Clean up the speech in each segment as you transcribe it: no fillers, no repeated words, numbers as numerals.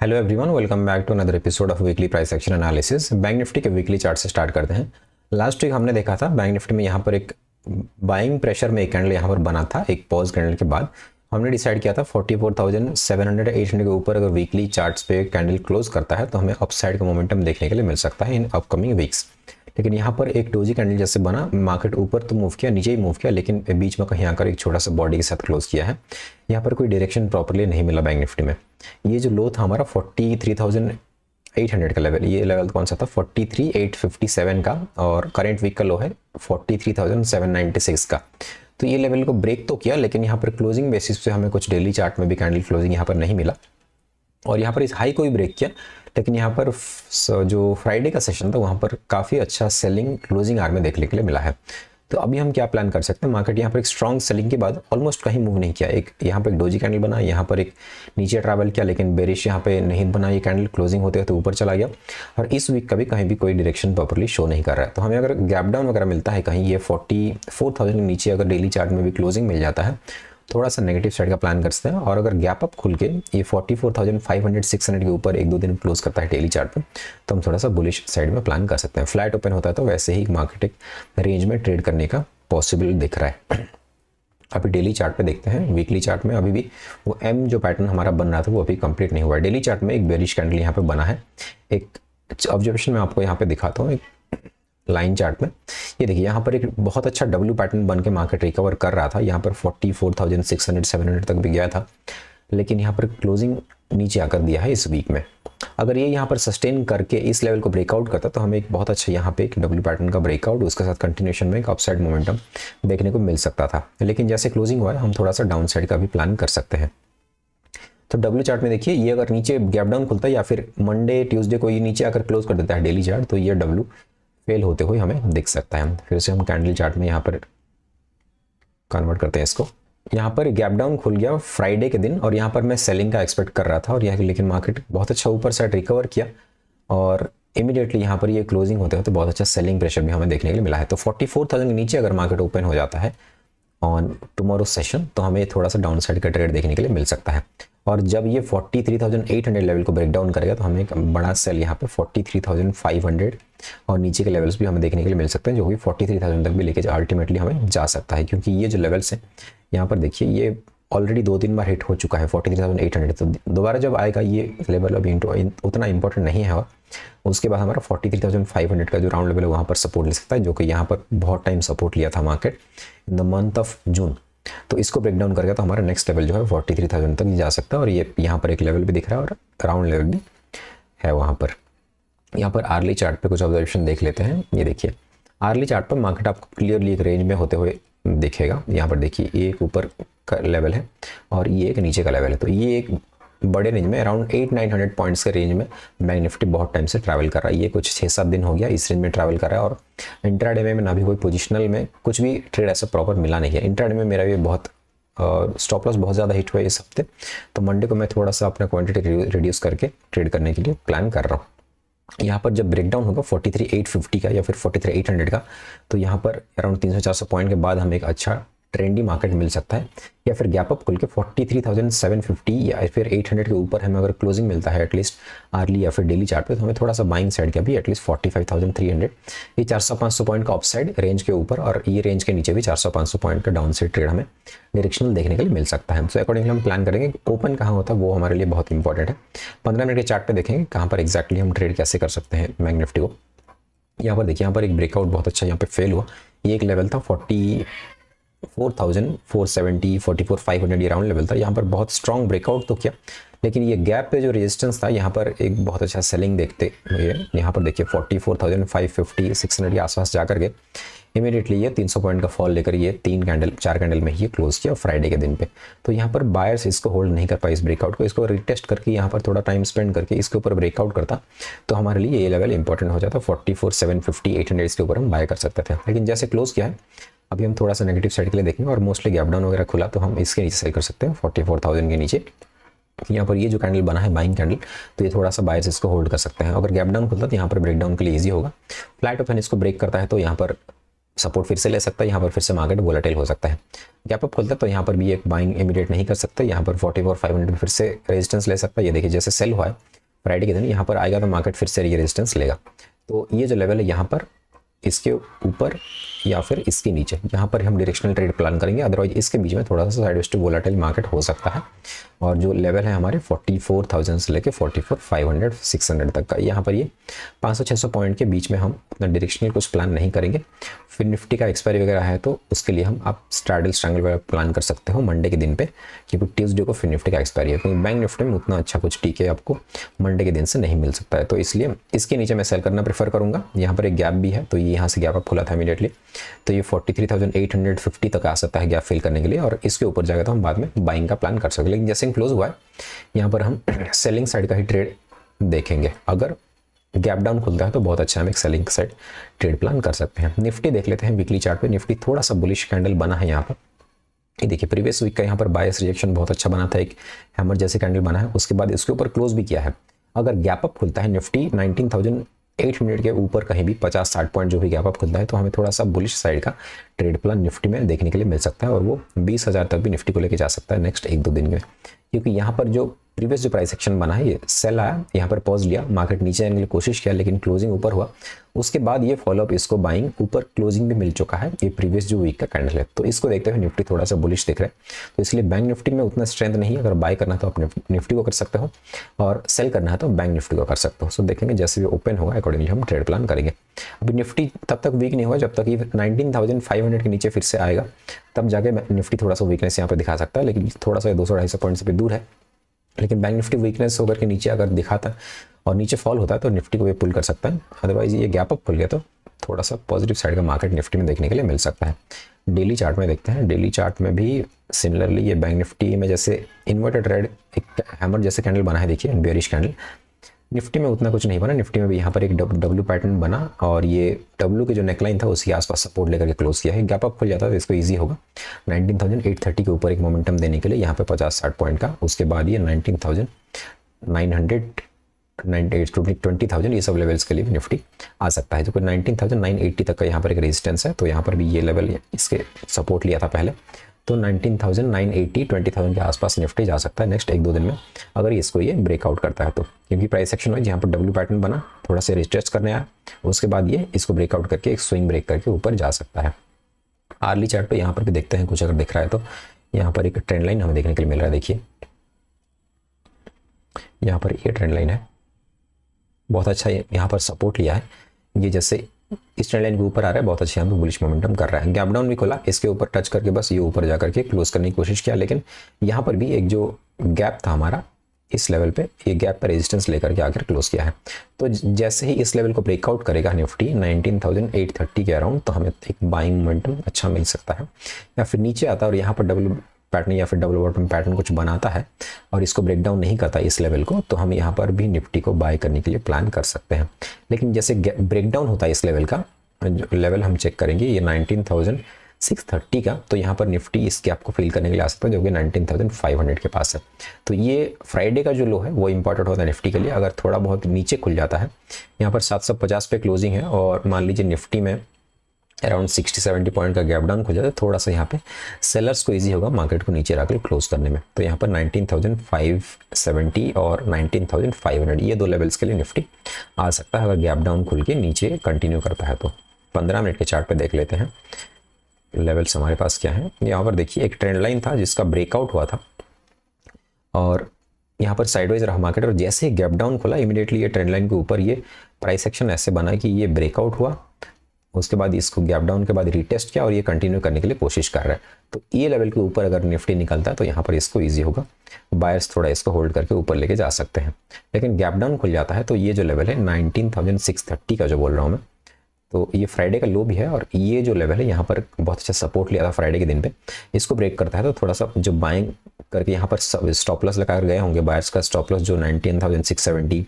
Hello everyone, welcome back to another episode of weekly price action analysis. Bank Nifty के weekly chart से start करते हैं। Last week हमने देखा था बैंक निफ्टी में यहाँ पर एक बाइंग प्रेशर में एक कैंडल यहाँ पर बना था। एक पॉज कैंडल के बाद हमने डिसाइड किया था 44,700 800 के ऊपर अगर वीकली चार्ट्स पे कैंडल क्लोज करता है तो हमें अपसाइड का मोमेंटम देखने के लिए मिल सकता है इन अपकमिंग वीक्स। लेकिन यहाँ पर एक डोजी कैंडल जैसे बना, मार्केट ऊपर तो मूव किया, नीचे ही मूव किया, लेकिन बीच में कहीं आकर एक छोटा सा बॉडी के साथ क्लोज किया है। यहाँ पर कोई डायरेक्शन प्रॉपर्ली नहीं मिला बैंक निफ्टी में। ये जो लो था हमारा 43,800 का लेवल, ये लेवल कौन सा था 43,857 का, और करंट वीक का लो है 43,796 का। तो ये लेवल को ब्रेक तो किया, लेकिन यहाँ पर क्लोजिंग बेसिस पे हमें कुछ डेली चार्ट में भी कैंडल क्लोजिंग यहाँ पर नहीं मिला। और यहाँ पर इस हाई को भी ब्रेक किया, लेकिन यहाँ पर जो फ्राइडे का सेशन था वहाँ पर काफ़ी अच्छा सेलिंग क्लोजिंग आर में देखने के लिए मिला है। तो अभी हम क्या प्लान कर सकते हैं, मार्केट यहाँ पर एक स्ट्रॉन्ग सेलिंग के बाद ऑलमोस्ट कहीं मूव नहीं किया। एक यहाँ पर एक डोजी कैंडल बना, यहाँ पर एक नीचे ट्रैवल किया, लेकिन बेरिश यहाँ पे नहीं बना, ये कैंडल क्लोजिंग होते होते ऊपर चला गया। और इस वीक का भी कहीं भी कोई डायरेक्शन प्रॉपर्ली शो नहीं कर रहा है। तो हमें अगर गैप डाउन वगैरह मिलता है कहीं, ये 44,000 के नीचे अगर डेली चार्ट में भी क्लोजिंग मिल जाता है, थोड़ा सा नेगेटिव साइड का प्लान कर सकते हैं। और अगर गैप अप खुल के ये 44,500 600 के ऊपर एक दो दिन क्लोज करता है डेली चार्ट पे, तो हम थोड़ा सा बुलिश साइड में प्लान कर सकते हैं। फ्लैट ओपन होता है तो वैसे ही मार्केट एक रेंज में ट्रेड करने का पॉसिबल दिख रहा है। अभी डेली चार्ट पे देखते हैं। वीकली चार्ट में अभी भी वो एम जो पैटर्न हमारा बन रहा था वो अभी कंप्लीट नहीं हुआ है। डेली चार्ट में एक बेरिश कैंडल यहाँ पे बना है। एक ऑब्जर्वेशन मैं आपको यहाँ पे दिखाता हूँ। एक लाइन चार्ट में ये देखिए, यहाँ पर एक बहुत अच्छा डब्ल्यू पैटर्न बन के मार्केट रिकवर कर रहा था। यहाँ पर 44,600 700 तक भी गया था, लेकिन यहाँ पर क्लोजिंग नीचे आकर दिया है इस वीक में। अगर ये यहाँ पर सस्टेन करके इस लेवल को ब्रेकआउट करता तो हमें एक बहुत अच्छा यहाँ पे एक डब्ल्यू पैटर्न का ब्रेकआउट, उसके साथ कंटिन्यूएशन में एक अपसाइड मोमेंटम देखने को मिल सकता था। लेकिन जैसे क्लोजिंग हुआ है, हम थोड़ा सा डाउन साइड का भी प्लान कर सकते हैं। तो डब्ल्यू चार्ट में देखिए, ये अगर नीचे गैप डाउन खुलता है या फिर मंडे ट्यूसडे को ये नीचे आकर क्लोज कर देता है डेली चार्ट, तो ये डब्ल्यू फेल होते हुए हमें दिख सकता है। फिर से हम कैंडल चार्ट में यहाँ पर कन्वर्ट करते हैं इसको। यहाँ पर गैप डाउन खुल गया फ्राइडे के दिन, और यहाँ पर मैं सेलिंग का एक्सपेक्ट कर रहा था, और यह लेकिन मार्केट बहुत अच्छा ऊपर साइड रिकवर किया, और इमीडिएटली यहाँ पर ये क्लोजिंग होते हैं तो बहुत अच्छा सेलिंग प्रेशर भी हमें देखने के लिए मिला है। तो 44,000 के नीचे अगर मार्केट ओपन हो जाता है ऑन टुमारो सेशन, तो हमें थोड़ा सा डाउन साइड का ट्रेड देखने के लिए मिल सकता है। और जब ये 43,800 लेवल को ब्रेक डाउन करेगा तो हमें एक बड़ा सेल यहाँ पे 43,500 और नीचे के लेवल्स भी हमें देखने के लिए मिल सकते हैं, जो कि 43,000 तक भी लेके अल्टीमेटली हमें जा सकता है। क्योंकि ये जो लेवल्स हैं यहाँ पर देखिए, ये ऑलरेडी 2-3 बार हिट हो चुका है 43,800। तो दोबारा जब आएगा ये लेवल अभी उतना इंपॉर्टेंट नहीं है। और उसके बाद हमारा 43,500 का जो राउंड लेवल है वहाँ पर सपोर्ट ले सकता है, जो कि यहाँ पर बहुत टाइम सपोर्ट लिया था market in the month of June. तो इसको ब्रेक डाउन करेगा तो हमारा नेक्स्ट लेवल जो है 43,000 तक जा सकता है। और ये यहाँ पर एक लेवल भी दिख रहा है और राउंड लेवल भी है वहाँ पर। यहाँ पर आर्ली चार्ट पे कुछ ऑब्जर्वेशन देख लेते हैं। ये देखिए, आर्ली चार्ट पर मार्केट आपको क्लियरली एक रेंज में होते हुए दिखेगा। यहाँ पर देखिए, ये एक ऊपर का लेवल है और ये एक नीचे का लेवल है। तो ये एक बड़े रेंज में अराउंड 800-900 पॉइंट्स के रेंज में बैंक निफ्टी बहुत टाइम से ट्रैवल कर रहा है। ये कुछ 6-7 दिन हो गया इस रेंज में ट्रैवल कर रहा है। और इंट्राडे में ना भी कोई पोजिशनल में कुछ भी ट्रेड ऐसा प्रॉपर मिला नहीं है। इंट्राडे में मेरा भी बहुत स्टॉप लॉस बहुत ज़्यादा हिट हुआ है इस हफ्ते। तो मंडे को मैं थोड़ा सा अपना क्वांटिटी रिड्यूस करके ट्रेड करने के लिए प्लान कर रहा हूँ। यहाँ पर जब ब्रेकडाउन होगा 43,850 का या फिर 43,800 का, तो यहाँ पर अराउंड 300-400 पॉइंट के बाद हमें एक अच्छा ट्रेंडी मार्केट मिल सकता है। या फिर गैप अप खुल के 43,750 या फिर 800 के ऊपर हमें अगर क्लोजिंग मिलता है एटलीस्ट आर्ली या फिर डेली चार्ट पे, तो हमें थोड़ा सा बाइंग साइड का भी एटलीस्ट 45,300, ये 400-500 पॉइंट का अपसाइड रेंज के ऊपर, और ये रेंज के नीचे भी 400-500 पॉइंट का डाउन साइड ट्रेड हमें डायरेक्शनल देखने के लिए मिल सकता है। तो अकॉर्डिंगली हम प्लान करेंगे ओपन कहाँ होता है वो हमारे लिए बहुत इंपॉर्टेंट है। 15 मिनट के चार्ट पे देखेंगे कहाँ पर एक्जैक्टली हम ट्रेड कैसे कर सकते हैं बैंक निफ्टी को। यहाँ पर देखिए, यहाँ पर एक ब्रेकआउट बहुत अच्छा यहाँ पे फेल हुआ। ये एक लेवल था 44,470 44,500 ये राउंड लेवल था। यहाँ पर बहुत स्ट्रॉन्ग ब्रेकआउट तो किया, लेकिन ये गैप पे जो रेजिस्टेंस था यहाँ पर एक बहुत अच्छा सेलिंग देखते हुए यहाँ पर देखिए 44,550 600 के आसपास जाकर के इमीडिएटली ये 300 पॉइंट का फॉल लेकर ये 4 कैंडल में ही क्लोज किया फ्राइडे के दिन पे। तो यहाँ पर बायर्स इसको होल्ड नहीं कर पाए इस ब्रेकआउट को। इसको रिटेस्ट करके यहाँ पर थोड़ा टाइम स्पेंड करके इसके ऊपर ब्रेकआउट करता तो हमारे लिए ये लेवल इंपॉर्टेंट हो जाता। 44,750 800 इसके ऊपर हम बाय कर सकते थे। लेकिन जैसे क्लोज किया है, अभी हम थोड़ा सा नेगेटिव साइड के लिए देखेंगे, और मोस्टली गैप डाउन वगैरह खुला तो हम इसके नीचे सेल कर सकते हैं 44,000 के नीचे। यहाँ पर ये जो कैंडल बना है बाइंग कैंडल, तो ये थोड़ा सा बायर्स इसको होल्ड कर सकते हैं। अगर गैप डाउन खुलता तो यहाँ पर ब्रेक डाउन के लिए ईजी होगा। फ्लैट ओपन इसको ब्रेक करता है तो यहाँ पर सपोर्ट फिर से ले सकता है, यहाँ पर फिर से मार्केट वोलेटाइल हो सकता है। गैप अप खुलता है तो यहाँ पर भी एक बाइंग इमीडिएट नहीं कर सकता। यहाँ पर 44,500 फिर से रेजिस्टेंस ले सकता है। ये देखिए, जैसे सेल हुआ है फ्राइडे के दिन यहाँ पर आएगा तो मार्केट फिर से ये रेजिस्टेंस लेगा। तो ये जो लेवल है यहाँ पर इसके ऊपर या फिर इसके नीचे, यहाँ पर हम डायरेक्शनल ट्रेड प्लान करेंगे। अदरवाइज इसके बीच में थोड़ा सा साइडवेज टू वोलेटाइल मार्केट हो सकता है। और जो लेवल है हमारे 44,000 से लेके 44,500 600 तक का, यहाँ पर ये 500-600 पॉइंट के बीच में हम अपना डायरेक्शनल कुछ प्लान नहीं करेंगे। फिर निफ्टी का एक्सपायरी वगैरह है तो उसके लिए हम आप स्ट्रैडल स्ट्रैंगल वगैरह प्लान कर सकते हो मंडे के दिन पे, क्योंकि ट्यूसडे को फिर निफ्टी का एक्सपायरी है। क्योंकि बैंक निफ्टी में उतना अच्छा कुछ टीके आपको मंडे के दिन से नहीं मिल सकता है, तो इसलिए इसके नीचे मैं सेल करना प्रेफर करूंगा। यहाँ पर एक गैप भी है, तो ये यहाँ से गैप अप खुला था इमीडिएटली, तो ये 43,850 तक आ सकता है गैप फिल करने के लिए, और इसके ऊपर जाएगा तो हम बाद में बाइंग का प्लान कर सकते हैं। लेकिन जैसे क्लोज हुआ है यहाँ पर हम सेलिंग साइड का ही ट्रेड देखेंगे। अगर गैप डाउन खुलता है तो बहुत अच्छा हम एक सेलिंग साइड ट्रेड प्लान कर सकते हैं। निफ्टी देख लेते हैं वीकली चार्ट पे। निफ्टी थोड़ा सा बुलिश कैंडल बना है यहाँ पर, ये देखिए प्रीवियस वीक का यहाँ पर बायस रिएक्शन बहुत अच्छा बना था, एक हैमर जैसे कैंडल बना है, उसके बाद इसके ऊपर क्लोज भी किया है। अगर गैप अप खुलता है निफ्टी 19,800 के ऊपर कहीं भी 50-60 पॉइंट जो भी गैप अप खुलता है, तो हमें थोड़ा सा बुलिश साइड का ट्रेड प्लान निफ्टी में देखने के लिए मिल सकता है, और वो 20,000 तक भी निफ्टी को लेके जा सकता है नेक्स्ट 1-2 दिन में। क्योंकि यहाँ पर जो प्रीवियस जो प्राइस एक्शन बना है, ये सेल आया, यहाँ पर पॉज लिया, मार्केट नीचे आने के लिए कोशिश किया लेकिन क्लोजिंग ऊपर हुआ, उसके बाद ये फॉलोअप इसको बाइंग ऊपर क्लोजिंग भी मिल चुका है। ये प्रीवियस जो वीक का कैंडल है, तो इसको देखते हुए निफ्टी थोड़ा सा बुलिश दिख रहा है। तो इसलिए बैंक निफ्टी में उतना स्ट्रेंथ नहीं है। अगर बाय करना है तो आप निफ्टी को कर सकते हो, और सेल करना है तो बैंक निफ्टी को कर सकते हो। सो देखेंगे जैसे भी ओपन होगा अकॉर्डिंगली हम ट्रेड प्लान करेंगे। अभी निफ्टी तब तक वीक नहीं हुआ जब तक ये 19,500 के नीचे फिर से आएगा, तब जाके निफ्टी थोड़ा सा वीकनेस यहाँ पर दिखा सकता है, लेकिन थोड़ा सा 200-250 पॉइंट से भी दूर है। लेकिन बैंक निफ्टी वीकनेस होकर के नीचे अगर दिखाता और नीचे फॉल होता है तो निफ्टी को भी पुल कर सकता है। अदरवाइज ये गैप अप खुल गया तो थोड़ा सा पॉजिटिव साइड का मार्केट निफ्टी में देखने के लिए मिल सकता है। डेली चार्ट में देखते हैं। डेली चार्ट में भी सिमिलरली ये बैंक निफ्टी में जैसे इन्वर्टेड रेड एक हैमर जैसे कैंडल बना है, देखिए बेयरिश कैंडल। निफ्टी में उतना कुछ नहीं बना, निफ्टी में भी यहाँ पर एक डब्ल्यू पैटर्न बना, और ये डब्ल्यू के जो नेकलाइन था उसके आसपास सपोर्ट लेकर के क्लोज किया है। गैप अप खुल जाता है तो इसको इजी होगा 19,830 के ऊपर एक मोमेंटम देने के लिए, यहाँ पे 50-60 पॉइंट का। उसके बाद ये 19,900 20,000 ये सब लेवल्स के लिए भी निफ्टी आ सकता है। जो कि 19,980 तक का यहाँ पर एक रेजिस्टेंस है, तो यहाँ पर भी ये लेवल इसके सपोर्ट लिया था पहले, तो 19,980 20,000 के आसपास निफ्टी जा सकता है नेक्स्ट 1-2 दिन में, अगर इसको ये ब्रेकआउट करता है तो। क्योंकि प्राइस एक्शन वाइज यहाँ पर डब्ल्यू पैटर्न बना, थोड़ा सा रिटेस्ट करने आया, उसके बाद ये इसको ब्रेकआउट करके एक स्विंग ब्रेक करके ऊपर जा सकता है। आर्ली चार्ट पे यहाँ पर भी देखते हैं कुछ अगर दिख रहा है तो। यहाँ पर एक ट्रेंड लाइन हमें देखने के लिए मिल रहा है, देखिए यहाँ पर ये ट्रेंड लाइन है, बहुत अच्छा यहाँ पर सपोर्ट लिया है। ये जैसे इस ट्रेंड लाइन के ऊपर आ रहा है, बहुत अच्छा यहाँ पे बुलिश मोमेंटम कर रहा है। गैप डाउन भी खोला, इसके ऊपर टच करके बस ये ऊपर जा करके क्लोज करने की कोशिश किया, लेकिन यहाँ पर भी एक जो गैप था हमारा इस लेवल पे, ये गैप पर रेजिस्टेंस लेकर के आकर क्लोज किया है। तो जैसे ही इस लेवल को ब्रेकआउट करेगा निफ्टी 19,830 के अराउंड, तो हमें एक बाइंग मोमेंटम अच्छा मिल सकता है। या फिर नीचे आता है और यहाँ पर डबल पैटर्न या फिर डबल बॉटम पैटर्न कुछ बनाता है और इसको ब्रेक डाउन नहीं करता इस लेवल को, तो हम यहाँ पर भी निफ्टी को बाय करने के लिए प्लान कर सकते हैं। लेकिन जैसे ब्रेक डाउन होता है इस लेवल का, जो लेवल हम चेक करेंगे ये 19,630 का, तो यहाँ पर निफ्टी इस गैप को फिल करने के लिए आ सकता है जो कि 19,500 के पास है। तो ये फ्राइडे का जो लो है वो इंपॉर्टेंट होता है निफ्टी के लिए। अगर थोड़ा बहुत नीचे खुल जाता है, यहाँ पर 750 पे क्लोजिंग है और मान लीजिए निफ्टी में अराउंड 60-70 पॉइंट का गैप डाउन खुल जाता है, थोड़ा सा यहाँ पे सेलर्स को इजी होगा मार्केट को नीचे रखकर क्लोज करने में। तो यहाँ पर 19,570 और 19,500 ये 2 लेवल्स के लिए निफ्टी आ सकता है अगर गैप डाउन खुल के नीचे कंटिन्यू करता है तो। 15 मिनट के चार्ट पे देख लेते हैं लेवल्स हमारे पास क्या है। यहाँ पर देखिए एक ट्रेंड लाइन था जिसका ब्रेकआउट हुआ था और यहाँ पर साइडवाइज रहा मार्केट, और जैसे ही गैप डाउन खुला इमीडिएटली ये ट्रेंड लाइन के ऊपर ये प्राइस एक्शन ऐसे बना कि ये ब्रेकआउट हुआ, उसके बाद इसको गैप डाउन के बाद रीटेस्ट किया और ये कंटिन्यू करने के लिए कोशिश कर रहा है। तो ये लेवल के ऊपर अगर निफ्टी निकलता है तो यहाँ पर इसको इजी होगा, बायर्स थोड़ा इसको होल्ड करके ऊपर लेके जा सकते हैं। लेकिन गैप डाउन खुल जाता है तो ये जो लेवल है 19,630 का जो बोल रहा हूँ मैं, तो ये फ्राइडे का लो भी है और ये जो लेवल है यहाँ पर बहुत अच्छा सपोर्ट लिया था फ्राइडे के दिन पे, इसको ब्रेक करता है तो थोड़ा सा जो बाइंग करके यहाँ पर स्टॉप लॉस लगा कर गए होंगे बायर्स का स्टॉप लॉस जो 19,670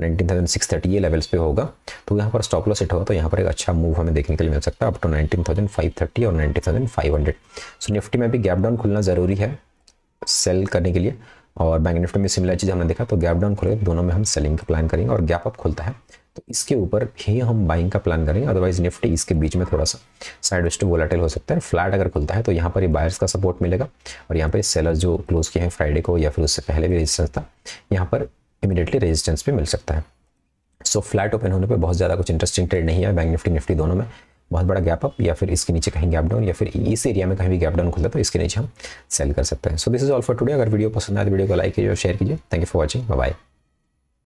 19,630 ये लेवल्स पे होगा, तो यहाँ पर स्टॉप लॉस हिट होगा तो यहाँ पर एक अच्छा मूव हमें देखने के लिए मिल सकता है अप टू 19,530 और 19,500। सो निफ्टी में भी गैप डाउन खुलना ज़रूरी है सेल करने के लिए, और बैंक निफ्टी में सिमिलर चीज़ हमने देखा। तो गैप डाउन खुले दोनों में हम सेलिंग का प्लान करेंगे और गैप अप खुलता है तो इसके ऊपर ही हम बाइंग का प्लान करेंगे। अदरवाइज निफ्टी इसके बीच में थोड़ा सा साइडवेज टू वोलेटाइल हो सकता है। फ्लैट अगर खुलता है तो यहाँ पर ये बायर्स का सपोर्ट मिलेगा और यहाँ पर सेलर्स जो क्लोज किए हैं फ्राइडे को या फिर उससे पहले भी रेजिस्टेंस था, यहाँ पर इमीडिएटली रेजिस्टेंस भी मिल सकता है। सो फ्लैट ओपन होने पे बहुत ज़्यादा कुछ इंटरेस्टिंग ट्रेड नहीं है बैंक निफ्टी दोनों में। बहुत बड़ा गैप अप या फिर इसके नीचे कहीं गैप डाउन या फिर इस एरिया में कहीं भी गैप डाउन खुलता है तो इसके नीचे हम सेल कर सकते हैं। So this is all for today. अगर वीडियो पसंद आए तो वीडियो को लाइक कीजिए और शेयर कीजिए। Thank you for watching. Bye bye.